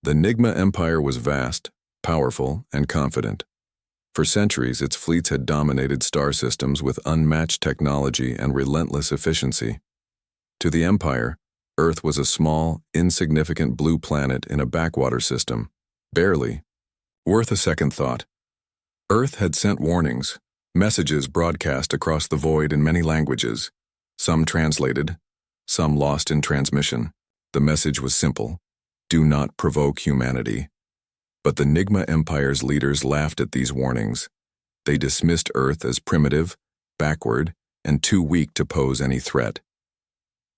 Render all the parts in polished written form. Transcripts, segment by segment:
The NIGMA Empire was vast, powerful, and confident. For centuries, its fleets had dominated star systems with unmatched technology and relentless efficiency. To the Empire, Earth was a small, insignificant blue planet in a backwater system, barely worth a second thought. Earth had sent warnings, messages broadcast across the void in many languages, some translated, some lost in transmission. The message was simple: do not provoke humanity. But the NIGMA Empire's leaders laughed at these warnings. They dismissed Earth as primitive, backward, and too weak to pose any threat.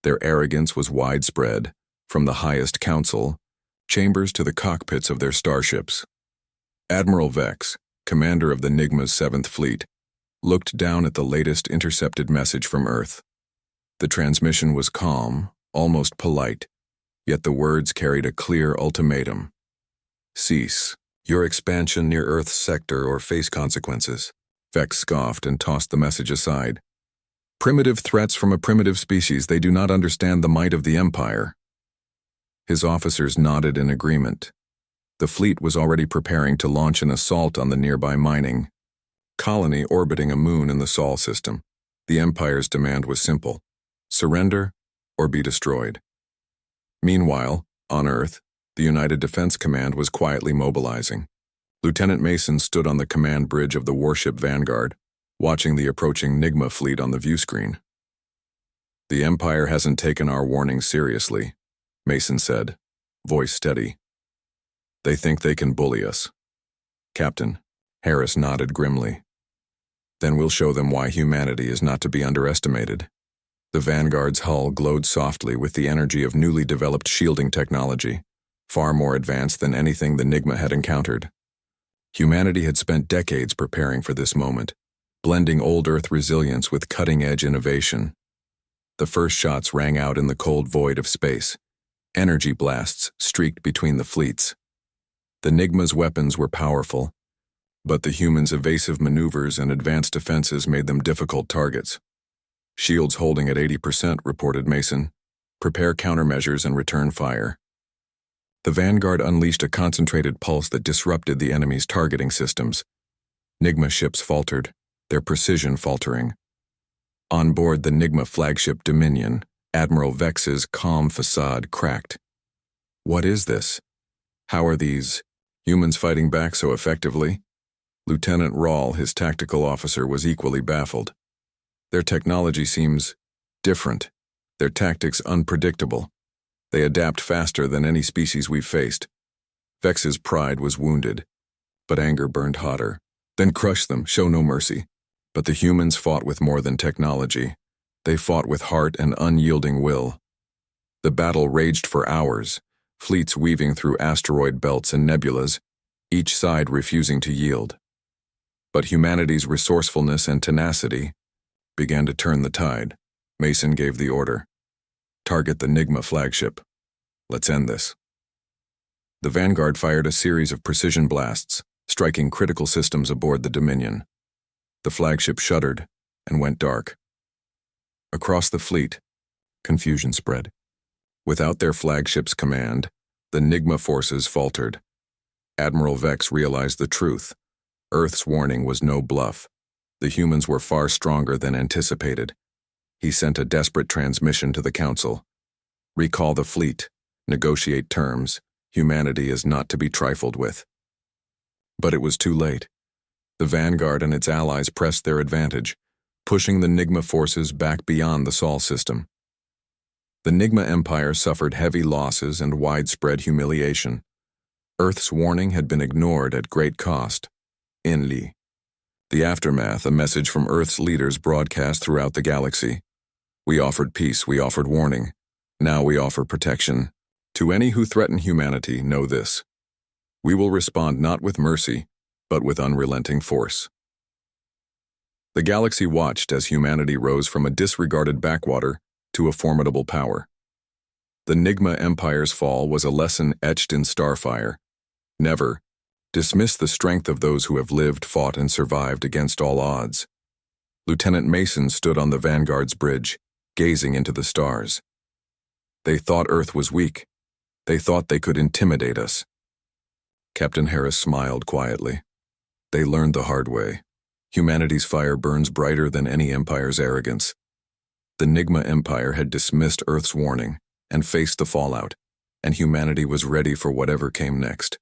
Their arrogance was widespread, from the highest council chambers to the cockpits of their starships. Admiral Vex, commander of the NIGMA's 7th Fleet, looked down at the latest intercepted message from Earth. The transmission was calm, almost polite, yet the words carried a clear ultimatum. Cease your expansion near Earth's sector or face consequences. Vex scoffed and tossed the message aside. Primitive threats from a primitive species, they do not understand the might of the Empire. His officers nodded in agreement. The fleet was already preparing to launch an assault on the nearby mining colony orbiting a moon in the Sol system. The Empire's demand was simple: surrender or be destroyed. Meanwhile, on Earth, the United Defense Command was quietly mobilizing. Lieutenant Mason stood on the command bridge of the warship Vanguard, watching the approaching NIGMA fleet on the viewscreen. The Empire hasn't taken our warning seriously, Mason said, voice steady. They think they can bully us. Captain, Harris nodded grimly. Then we'll show them why humanity is not to be underestimated. The Vanguard's hull glowed softly with the energy of newly developed shielding technology, far more advanced than anything the NIGMA had encountered. Humanity had spent decades preparing for this moment, blending old Earth resilience with cutting-edge innovation. The first shots rang out in the cold void of space. Energy blasts streaked between the fleets. The NIGMA's weapons were powerful, but the humans' evasive maneuvers and advanced defenses made them difficult targets. Shields holding at 80%, reported Mason. Prepare countermeasures and return fire. The Vanguard unleashed a concentrated pulse that disrupted the enemy's targeting systems. NIGMA ships faltered, their precision faltering. On board the NIGMA flagship Dominion, Admiral Vex's calm facade cracked. What is this? How are these humans fighting back so effectively? Lieutenant Rawl, his tactical officer, was equally baffled. Their technology seems different, their tactics unpredictable. They adapt faster than any species we've faced. Vex's pride was wounded, but anger burned hotter. Then crush them, show no mercy. But the humans fought with more than technology. They fought with heart and unyielding will. The battle raged for hours, fleets weaving through asteroid belts and nebulas, each side refusing to yield. But humanity's resourcefulness and tenacity began to turn the tide. Mason gave the order. Target the NIGMA flagship. Let's end this. The Vanguard fired a series of precision blasts, striking critical systems aboard the Dominion. The flagship shuddered and went dark. Across the fleet, confusion spread. Without their flagship's command, the NIGMA forces faltered. Admiral Vex realized the truth. Earth's warning was no bluff. The humans were far stronger than anticipated. He sent a desperate transmission to the Council. Recall the fleet. Negotiate terms. Humanity is not to be trifled with. But it was too late. The Vanguard and its allies pressed their advantage, pushing the NIGMA forces back beyond the Sol system. The NIGMA Empire suffered heavy losses and widespread humiliation. Earth's warning had been ignored at great cost. In the aftermath, a message from Earth's leaders broadcast throughout the galaxy. We offered peace, we offered warning. Now we offer protection. To any who threaten humanity, know this. We will respond not with mercy, but with unrelenting force. The galaxy watched as humanity rose from a disregarded backwater to a formidable power. The NIGMA Empire's fall was a lesson etched in starfire. Never dismiss the strength of those who have lived, fought, and survived against all odds. Lieutenant Mason stood on the Vanguard's bridge, gazing into the stars. They thought Earth was weak. They thought they could intimidate us. Captain Harris smiled quietly. They learned the hard way. Humanity's fire burns brighter than any empire's arrogance. The NIGMA Empire had dismissed Earth's warning and faced the fallout, and humanity was ready for whatever came next.